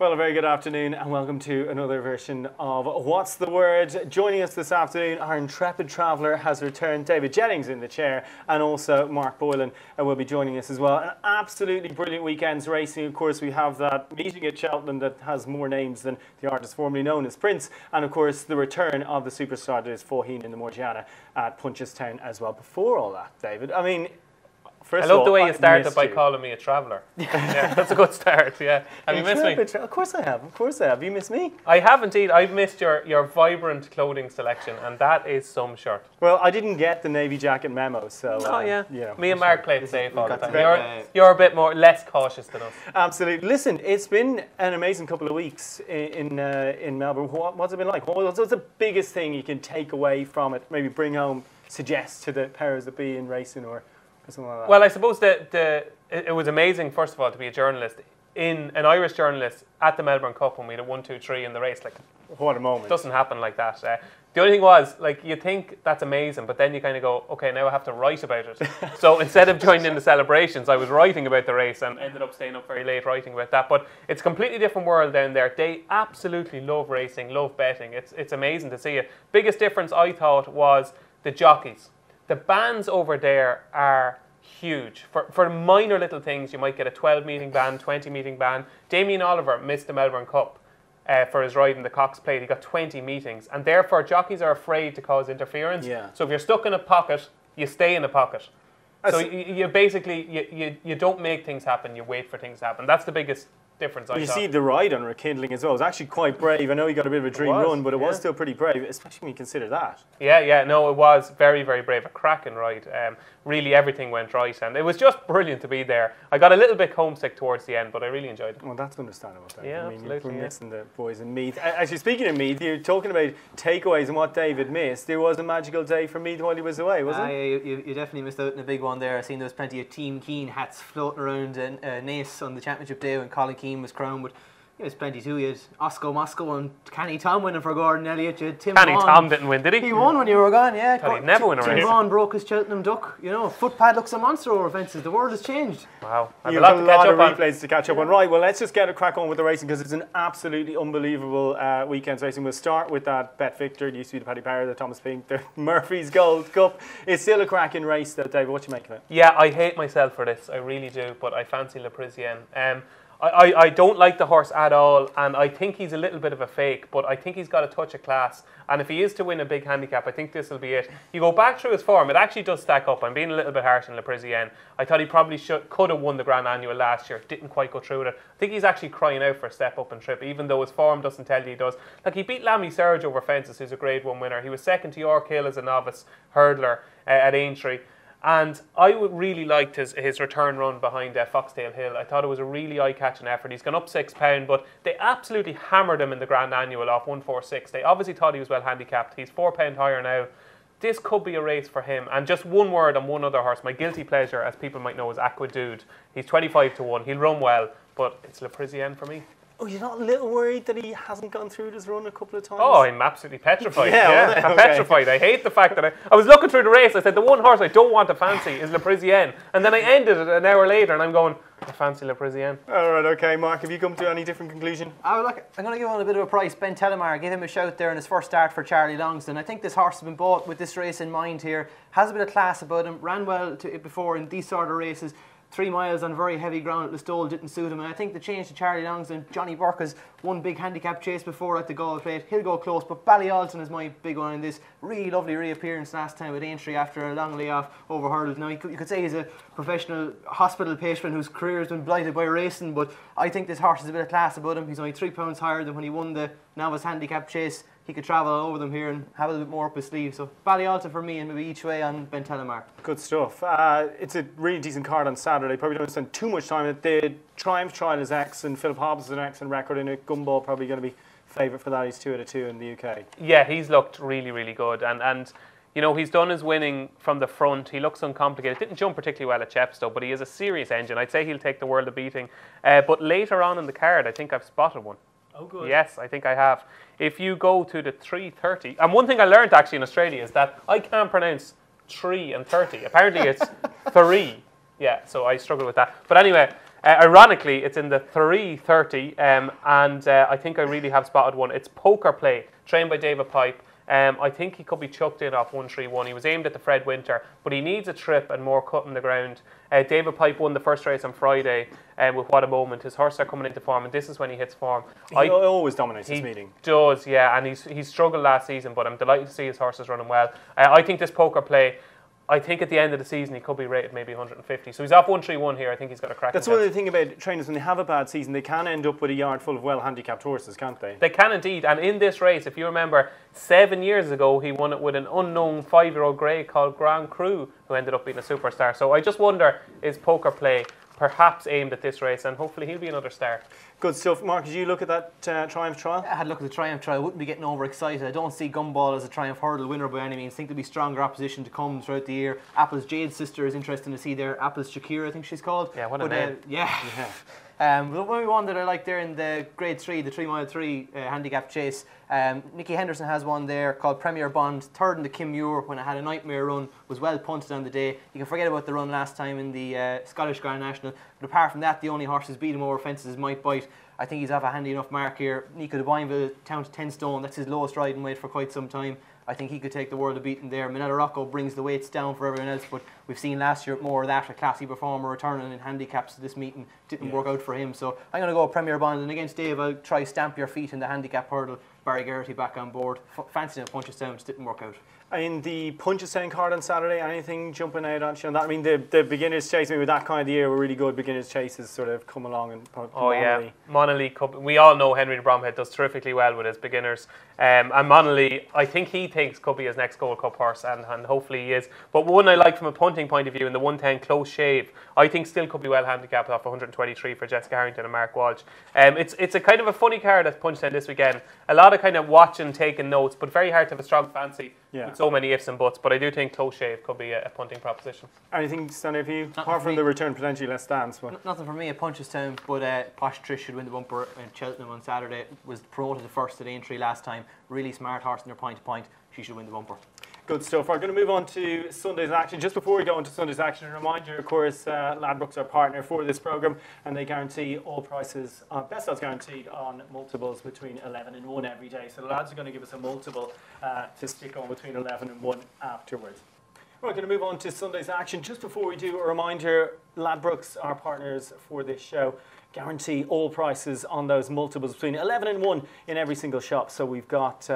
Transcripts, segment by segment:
Well, a very good afternoon and welcome to another version of What's the Word. Joining us this afternoon, our intrepid traveller has returned. David Jennings in the chair, and also Mark Boylan will be joining us as well. An absolutely brilliant weekend's racing. Of course, we have that meeting at Cheltenham that has more names than the artist formerly known as Prince. And of course, the return of the superstar that is Faugheen in the Morgiana at Punchestown as well. Before all that, David, I mean, I love the way you started by calling me a traveller. Yeah, that's a good start, yeah. Have you missed me? Of course I have, of course I have. You missed me? I have indeed. I've missed your vibrant clothing selection, and that is some shirt. Well, I didn't get the navy jacket memo, so... yeah. You know, me and Mark played safe all the time. You're a bit less cautious than us. Absolutely. Listen, it's been an amazing couple of weeks in Melbourne. What's it been like? What's the biggest thing you can take away from it? Maybe bring home, suggest to the powers that be in racing or... Like well, I suppose that it was amazing, first of all, to be a journalist, an Irish journalist at the Melbourne Cup when we had a 1, 2, 3 in the race. Like, what a moment. It doesn't happen like that. The only thing was, like, you think that's amazing, but then you kind of go, okay, now I have to write about it. So instead of joining in the celebrations, I was writing about the race and ended up staying up very late writing about that. But it's a completely different world down there. They absolutely love racing, love betting. It's amazing to see it. Biggest difference, I thought, was the jockeys. The bands over there are huge. For minor little things, you might get a 12-meeting ban, 20-meeting ban. Damien Oliver missed the Melbourne Cup for his ride in the Cox Plate. He got 20 meetings, and therefore jockeys are afraid to cause interference. Yeah. So if you're stuck in a pocket, you stay in a pocket. So you basically, you don't make things happen, you wait for things to happen. That's the biggest difference. You see the ride on rekindling as well. It was actually quite brave. I know he got a bit of a dream run, but it was still pretty brave, especially when you consider that. Yeah, no, it was very, very brave. A cracking ride. Really, everything went right, and it was just brilliant to be there. I got a little bit homesick towards the end, but I really enjoyed it. Well, that's understandable. Yeah, I mean, absolutely. We're missing the boys in Meath. Actually, speaking of Meath, you're talking about takeaways and what David missed. There was a magical day for Meath while he was away, wasn't it? You definitely missed out on a big one there. I seen there was plenty of Team Keane hats floating around Naas on the championship day when Colin Keane was crowned, but there's plenty too. You had Oscar Moscow and Kenny Tom winning for Gordon Elliott. You had Tim Kenny Vaughan. Tom didn't win, did he? He won when you were gone, yeah. He'd never win a race. Tim Vaughan broke his Cheltenham duck. You know, foot padlocks and monster over fences. The world has changed. Wow. You've got a lot of replays to catch up on. Right, well, let's just get a crack on with the racing because it's an absolutely unbelievable weekend's racing. We'll start with that Bet Victor. It used to be the Paddy Power, the Thomas Pink, the Murphy's Gold Cup. It's still a cracking race though, David. What do you make of it? Yeah, I hate myself for this. I really do, but I fancy Le Parisienne. I don't like the horse at all, and I think he's a little bit of a fake, but I think he's got a touch of class. And if he is to win a big handicap, I think this will be it. You go back through his form, it actually does stack up. I'm being a little bit harsh on Le Parisienne. I thought he probably could have won the Grand Annual last year. Didn't quite go through with it. I think he's actually crying out for a step up and trip, even though his form doesn't tell you he does. Like, he beat Lammy Serge over fences, who's a Grade 1 winner. He was second to York Hill as a novice hurdler at Aintree. And I really liked his return run behind Foxtail Hill. I thought it was a really eye-catching effort. He's gone up £6, but they absolutely hammered him in the Grand Annual off 146. They obviously thought he was well handicapped. He's £4 higher now. This could be a race for him. And just one word on one other horse. My guilty pleasure, as people might know, is Aquadude. He's 25 to 1. He'll run well, but it's Le Parisienne for me. Oh, you're not a little worried that he hasn't gone through this run a couple of times? Oh, I'm absolutely petrified. I'm petrified. I hate the fact that I was looking through the race. I said, the one horse I don't want to fancy is Le Parisienne. And then I ended it an hour later and I'm going, I fancy Le Parisienne. All right, okay. Mark, have you come to any different conclusion? I'm going to give him a bit of a price. Ben Telemar, give him a shout there in his first start for Charlie Longsdon. I think this horse has been bought with this race in mind here. Has a bit of class about him. Ran well before in these sort of races. 3 miles on very heavy ground at Listowel didn't suit him, and I think the change to Charlie Longsdon, Johnny Burke has won big handicap chase before at the Galway Plate. He'll go close, but Ballyalton is my big one in this. Really lovely reappearance last time with Aintree after a long layoff over hurdles. Now, you could say he's a professional hospital patient whose career has been blighted by racing, but I think this horse has a bit of class about him. He's only £3 higher than when he won the novice handicap chase. He could travel all over them here and have a little bit more up his sleeve. So Ballyalta for me and maybe each way on Ben Telemar. Good stuff. It's a really decent card on Saturday. Probably don't spend too much time on it. The Triumph Trial is X and Philip Hobbs is an excellent record in it. Gumball probably going to be favourite for that. He's 2 out of 2 in the UK. Yeah, he's looked really, really good. And you know, he's done his winning from the front. He looks uncomplicated. Didn't jump particularly well at Chepstow, but he is a serious engine. I'd say he'll take the world of beating. But later on in the card, I think I've spotted one. Oh, good. Yes, I think I have. If you go to the 3:30, and one thing I learned actually in Australia is that I can't pronounce 3 and 30. Apparently it's 3. Yeah, so I struggle with that. But anyway, Ironically, it's in the 3:30, and I think I really have spotted one. It's Poker Play, trained by David Pipe. I think he could be chucked in off 131. He was aimed at the Fred Winter, but he needs a trip and more cut in the ground. David Pipe won the first race on Friday with What a Moment. His horses are coming into form, and this is when he hits form. He always dominates his meeting. He does, yeah, and he struggled last season, but I'm delighted to see his horses running well. I think this Poker Play, I think at the end of the season he could be rated maybe 150. So he's off 131 here. I think he's got a crack. That's one of the things about trainers. When they have a bad season, they can end up with a yard full of well-handicapped horses, can't they? They can indeed. And in this race, if you remember, 7 years ago, he won it with an unknown 5-year-old grey called Grand Cru, who ended up being a superstar. So I just wonder, is Poker Play perhaps aimed at this race, and hopefully he'll be another star. Good stuff. Mark, did you look at that Triumph trial? I had a look at the Triumph trial. I wouldn't be getting overexcited. I don't see Gumball as a Triumph hurdle winner by any means. I think there'll be stronger opposition to come throughout the year. Apple's Jade's sister is interesting to see there. Apple's Shakira, I think she's called. Yeah, what a name. The only one that I like there in the Grade 3, the 3 Mile 3 handicap chase, Nicky Henderson has one there called Premier Bond, third in the Kim Muir when it had a nightmare run, was well punted on the day. You can forget about the run last time in the Scottish Grand National, but apart from that, the only horses beat him over fences might bite. I think he's off a handy enough mark here. Nico de Boinville down to 10 stone, that's his lowest riding weight for quite some time. I think he could take the world of beating there. Minella Rocco brings the weights down for everyone else, but we've seen last year more of that, a classy performer returning in handicaps to this meeting. Didn't work out for him, so I'm going to go Premier Bond, and against Dave I'll try Stamp Your Feet in the handicap hurdle. Barry Geraghty back on board. Fancy it Punchestown, just didn't work out. In the Punchestown card on Saturday, anything jumping out on you on that? I mean, the beginners chase, maybe with that kind of year, were really good beginners chases sort of come along and Monolith Cup. We all know Henry de Bromhead does terrifically well with his beginners. And Monolith, I think he thinks could be his next Gold Cup horse, and hopefully he is. But one I like from a punting point of view in the 110 Close Shave, I think still could be well handicapped off 123 for Jessica Harrington and Mark Walsh. It's a kind of a funny card at Punchestown this weekend. A lot of kind of watching, taking notes, but very hard to have a strong fancy. With so many ifs and buts, but I do think Close Shave could be a punting proposition. Anything stand out for you? Apart from the return potentially less dance. But nothing for me at Punchestown, but Posh Trish should win the bumper in Cheltenham on Saturday. Was promoted the first to the entry last time. Really smart horse in her point to point. She should win the bumper. Good stuff. We're going to move on to Sunday's action. Just before we go into Sunday's action, a reminder, of course, Ladbrokes are partner for this programme, and they guarantee all prices, best odds guaranteed on multiples between 11 and 1 every day. So the lads are going to give us a multiple to stick on between 11 and 1 afterwards. We're going to move on to Sunday's action. Just before we do, a reminder, Ladbrokes are partners for this show. Guarantee all prices on those multiples between 11 and 1 in every single shop. So we've got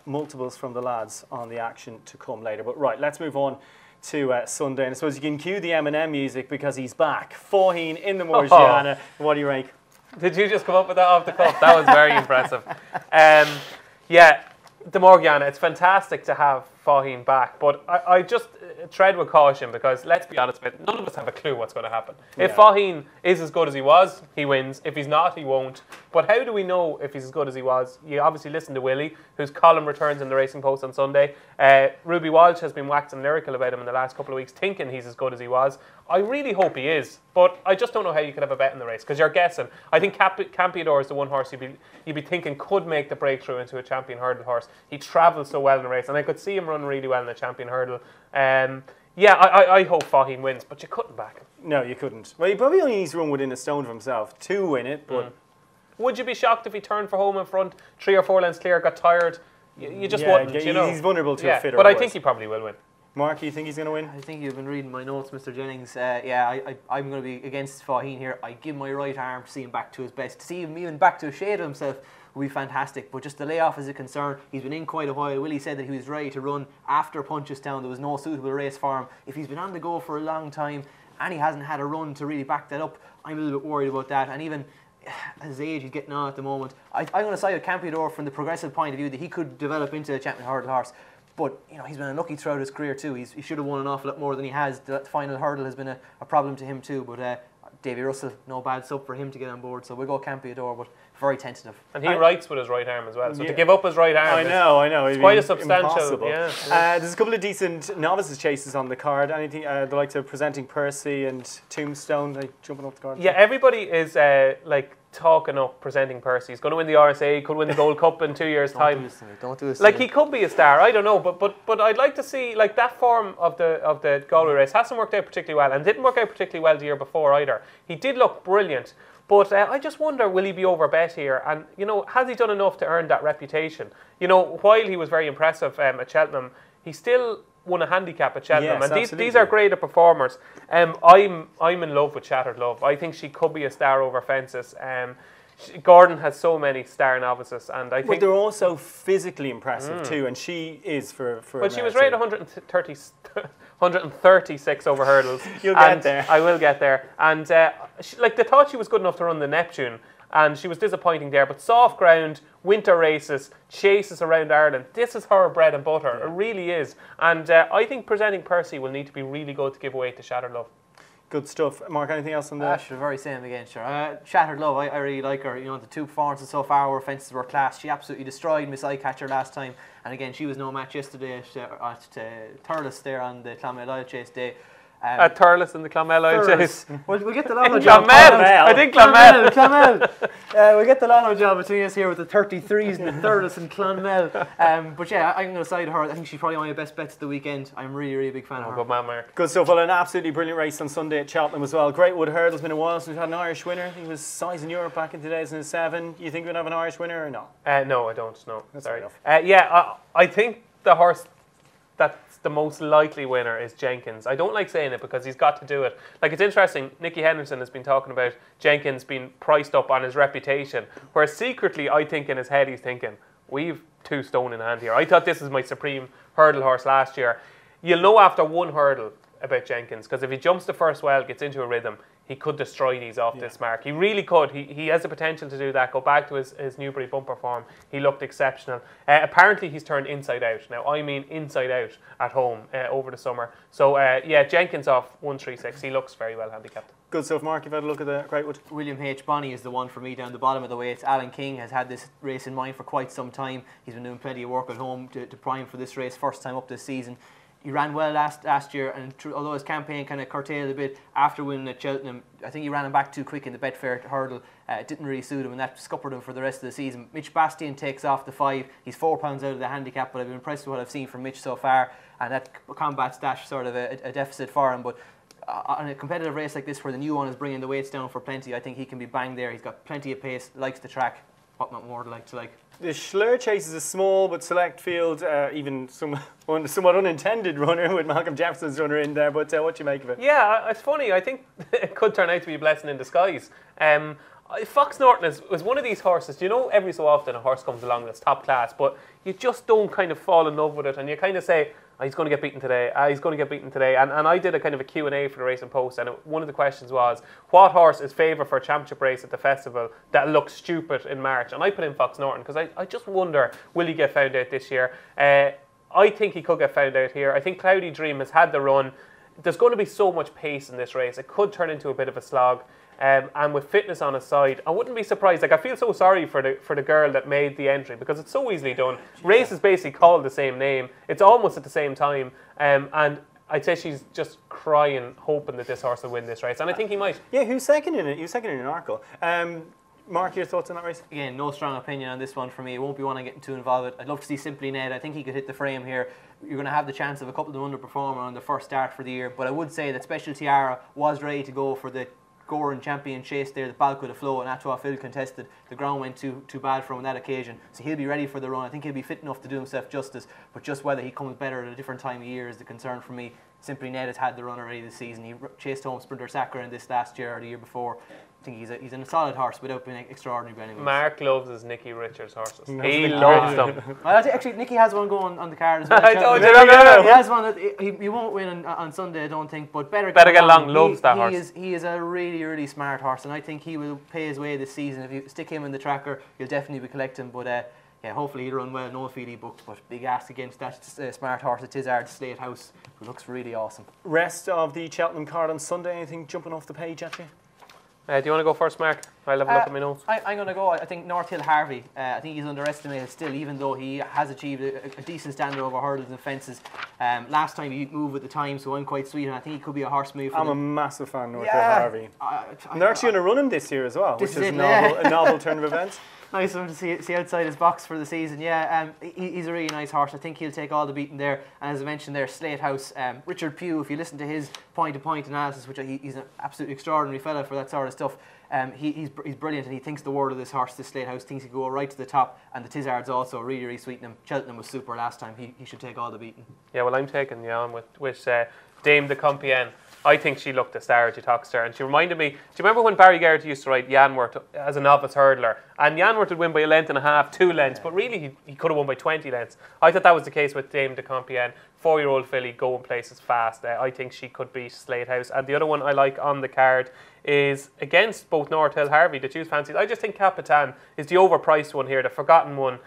multiples from the lads on the action to come later. But right, let's move on to Sunday. And I suppose you can cue the M&M music because he's back. Faugheen in the Morgiana. What do you rank? Did you just come up with that off the cuff? That was very impressive. Yeah, the Morgiana, it's fantastic to have Faugheen back, but I just tread with caution because, let's be honest, none of us have a clue what's going to happen. If Faugheen is as good as he was, he wins. If he's not, he won't. But how do we know if he's as good as he was? You obviously listen to Willie, whose column returns in the Racing Post on Sunday. Ruby Walsh has been waxing lyrical about him in the last couple of weeks, thinking he's as good as he was. I really hope he is, but I just don't know how you could have a bet in the race because you're guessing. I think Campeador is the one horse you'd be thinking could make the breakthrough into a champion hurdle horse. He travels so well in the race, and I could see him run really well in the champion hurdle. I hope Faugheen wins, but you couldn't back him. No, you couldn't. Well, he probably only needs to run within a stone of himself to win it, but... Would you be shocked if he turned for home in front, 3 or 4 lengths clear, got tired? You just wouldn't, you know. He's vulnerable to a fitter. But I think he probably will win. Mark, you think he's going to win? I think you've been reading my notes, Mr. Jennings. I'm going to be against Faugheen here. I give my right arm to see him back to his best. To see him even back to a shade of himself would be fantastic. But just the layoff is a concern. He's been in quite a while. Willie said that he was ready to run after Punchestown. There was no suitable race for him. If he's been on the go for a long time and he hasn't had a run to really back that up, I'm a little bit worried about that. And even at his age, he's getting on at the moment. I'm going to side with Campeador from the progressive point of view that he could develop into a champion hurdle horse. But you know, he's been unlucky throughout his career too. He should have won an awful lot more than he has. The final hurdle has been a problem to him too. But Davy Russell, no bad sub for him to get on board. So we'll go Campeador, but very tentative. And he writes with his right arm as well. So to give up his right arm, I know. It's quite a substantial. There's a couple of decent novices chases on the card. Anything the likes of Presenting Percy and Tombstone, like jumping off the card. Yeah, everybody is like talking up Presenting Percy. He's going to win the RSA, could win the Gold Cup in 2 years' time. Don't do this. Like, he could be a star. I don't know, but I'd like to see, like, that form of the Galway race hasn't worked out particularly well, and didn't work out particularly well the year before either. He did look brilliant, but I just wonder, will he be overbet here? And, you know, has he done enough to earn that reputation? You know, while he was very impressive at Cheltenham, he still won a handicap at Cheltenham, yes, and these are greater performers. I'm in love with Shattered Love. I think she could be a star over fences. Gordon has so many star novices, and I think. But they're also physically impressive too, and she is for. But she was rated 136 over hurdles. You'll get there. I will get there, and they thought she was good enough to run the Neptune. And she was disappointing there, but soft ground, winter races, chases around Ireland, this is her bread and butter. Yeah. It really is. And I think Presenting Percy will need to be really good to give away to Shattered Love. Good stuff. Mark, anything else on that? The very same again, sure. Shattered Love, I really like her. You know, the 2 performances so far, her fences were class. She absolutely destroyed Miss Eyecatcher last time. And again, she was no match yesterday at Thurles there on the Clonmel Isle Chase Day. At Thurles in the Clonmel Isle Chase. We'll get the Lano job. I think Clonmel. We'll get the Lano job between us here with the 33s and the Thurles and Clonmel. But yeah, I'm going to side her. I think she's probably one of my best bets of the weekend. I'm really, really big fan of her. Good man, Mark. Good stuff. Well, an absolutely brilliant race on Sunday at Cheltenham as well. Great Wood Hurdle. It's been a while since we've had an Irish winner. He was sizing Europe back in 2007. You think we'd have an Irish winner or not? No, I don't. No, that's sorry. Fair enough. Yeah, I think the horse that's the most likely winner is Jenkins. I don't like saying it because he's got to do it. Like, it's interesting, Nicky Henderson has been talking about Jenkins being priced up on his reputation, whereas secretly I think in his head he's thinking, we've 2 stone in hand here. I thought this was my supreme hurdle horse last year. You'll know after 1 hurdle about Jenkins, because if he jumps the first well, gets into a rhythm, he could destroy these off this mark. He really could. He has the potential to do that. Go back to his Newbury bumper form. He looked exceptional. Apparently he's turned inside out. Now, I mean inside out at home over the summer. So, yeah, Jenkins off 136. He looks very well handicapped. Good stuff, Mark. You've had a look at the Great Wood. William H. Bonney is the one for me down the bottom of the weights. Alan King has had this race in mind for quite some time. He's been doing plenty of work at home to prime for this race. First time up this season. He ran well last year, and although his campaign kind of curtailed a bit after winning at Cheltenham, I think he ran him back too quick in the Betfair hurdle. It didn't really suit him, and that scuppered him for the rest of the season. Mitch Bastian takes off the 5. He's 4 pounds out of the handicap, but I've been impressed with what I've seen from Mitch so far, and that combats dash sort of a deficit for him. But on a competitive race like this, where the new one is bringing the weights down for plenty, I think he can be banged there. He's got plenty of pace, likes the track. What not more to like? The Schlur Chase is a small but select field, even somewhat unintended runner with Malcolm Jefferson's runner in there, but what do you make of it? Yeah, it's funny. I think it could turn out to be a blessing in disguise. Fox Norton is one of these horses. You know, every so often a horse comes along that's top class, but you just don't kind of fall in love with it, and you kind of say, he's going to get beaten today. He's going to get beaten today. And I did a kind of a Q&A for the Racing Post, and one of the questions was, what horse is favourite for a championship race at the festival that looks stupid in March? And I put in Fox Norton, because I just wonder, will he get found out this year? I think he could get found out here. I think Cloudy Dream has had the run. There's going to be so much pace in this race. It could turn into a bit of a slog. And with fitness on his side, I wouldn't be surprised. Like, I feel so sorry for the girl that made the entry, because it's so easily done. Race is basically called the same name. It's almost at the same time. And I'd say she's just crying, hoping that this horse will win this race. And I think he might. Yeah, who's second in it? Who's second in an Arkle? Mark, your thoughts on that race? Again, no strong opinion on this one for me. It won't be one I'm getting too involved with. I'd love to see Simply Ned. I think he could hit the frame here. You're going to have the chance of a couple of them underperforming on the first start for the year. But I would say that Special Tiara was ready to go for the Goran champion chase there, the bulk of the flow, and Atoa Phil contested. The ground went too bad for him on that occasion, so he'll be ready for the run. I think he'll be fit enough to do himself justice, but just whether he comes better at a different time of year is the concern for me. Simply Ned has had the run already this season. He chased home Sprinter Sacre in this last year or the year before. I think he's a solid horse without being extraordinary by any means. Mark loves his Nicky Richards horses. He loves them. Well, actually, Nicky has one going on the card as well. I told you. He has one that he won't win on Sunday, I don't think, but better get along. Loves that horse. He is a really, really smart horse, and I think he will pay his way this season. If you stick him in the tracker, you'll definitely be collecting. But yeah, hopefully he'll run well. No feely booked, but big ask against that smart horse at Tizard Slate House, who looks really awesome. Rest of the Cheltenham card on Sunday. Anything jumping off the page at you? Do you want to go first, Mark? I'll have a look at my notes. I'm going to go, I think, North Hill Harvey. I think he's underestimated still, even though he has achieved a decent standard over hurdles and fences. Last time he moved with the time, so I'm quite sweet, and I think he could be a horse move for I'm them. a massive fan of North Hill Harvey. And they're actually going to run him this year as well, which is a novel turn of events. Nice of him to see outside his box for the season. Yeah, he's a really nice horse. I think he'll take all the beating there. And as I mentioned there, Slate House, Richard Pugh, if you listen to his point-to-point analysis, which he's an absolutely extraordinary fella for that sort of stuff, he's brilliant, and he thinks the world of this horse. This Slate House thinks he could go right to the top, and the Tizzards also really sweeten him. Cheltenham was super last time. He should take all the beating. Yeah, well, I'm taking you on with Dame de Compiègne. I think she looked a star at Uttoxeter, and she reminded me, do you remember when Barry Garrett used to ride Yanworth as a novice hurdler? And Yanworth would win by 1.5 lengths, 2 lengths, but really he could have won by 20 lengths. I thought that was the case with Dame de Compiègne. 4-year-old filly going places fast. I think she could be Slate House. And the other one I like on the card is against both North Hill Harvey, the choose fancies. I just think Capitan is the overpriced one here, the forgotten one.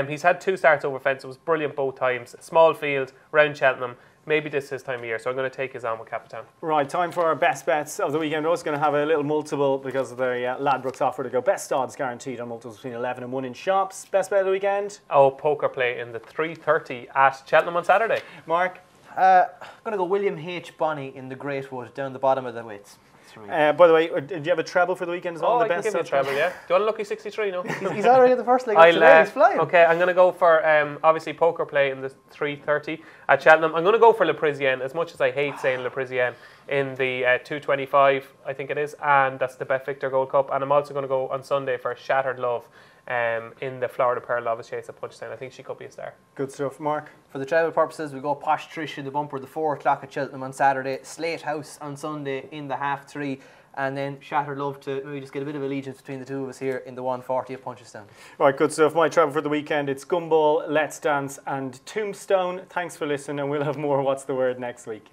He's had 2 starts over fence. It was brilliant both times. Small field, round Cheltenham. Maybe this is his time of year, so I'm going to take his on with Capitan. Right, time for our best bets of the weekend. We're also going to have a little multiple because of the Ladbrokes offer to go best odds guaranteed on multiples between 11 and 1 in shops. Best bet of the weekend? Oh, poker play in the 3:30 at Cheltenham on Saturday. Mark? I'm going to go William H. Bonney in the Great Wood, down the bottom of the weights. By the way, did you have a treble for the weekend as well? I can give you a treble, yeah. Do you want a lucky 63, no? He's already at the first leg of today, he's flying. Okay, I'm going to go for, obviously, poker play in the 3:30 at Cheltenham. I'm going to go for Le Parisienne, as much as I hate saying Le Parisienne, in the 2:25, I think it is, and that's the Bet Victor Gold Cup. And I'm also going to go on Sunday for Shattered Love in the Florida Pearl Novice Chase at Punchestown. I think she could be a star. Good stuff. Mark? For the travel purposes, we go Posh Trish in the bumper, the 4 o'clock at Cheltenham on Saturday, Slate House on Sunday in the 3:30. And then Shattered Love to maybe just get a bit of allegiance between the two of us here in the 1:40 at Punchestown. Right, good stuff. My travel for the weekend, it's Gumball, Let's Dance and Tombstone. Thanks for listening, and we'll have more What's the Word next week.